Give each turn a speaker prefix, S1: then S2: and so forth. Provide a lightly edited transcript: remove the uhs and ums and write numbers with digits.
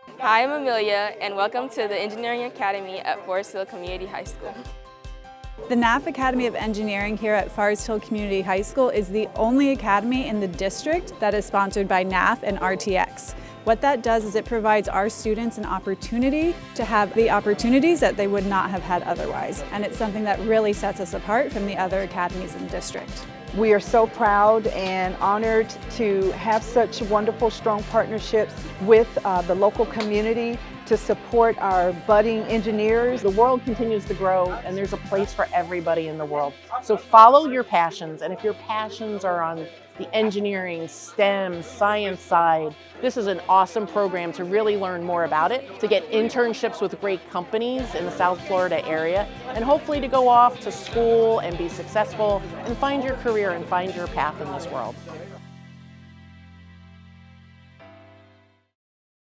S1: Hi, I'm Amelia, and welcome to the Engineering Academy at Forest Hill Community High School.
S2: The NAF Academy of Engineering here at Forest Hill Community High School is the only academy in the district that is sponsored by NAF and RTX. What that does is it provides our students an opportunity to have the opportunities that they would not have had otherwise. And it's something that really sets us apart from the other academies in the district.
S3: We are so proud and honored to have such wonderful, strong partnerships with the local community to support our budding engineers.
S4: The world continues to grow and there's a place for everybody in the world. So follow your passions, and if your passions are on the engineering, STEM, science side, this is an awesome program to really learn more about it, to get internships with great companies in the South Florida area, and hopefully to go off to school and be successful and find your career and find your path in this world.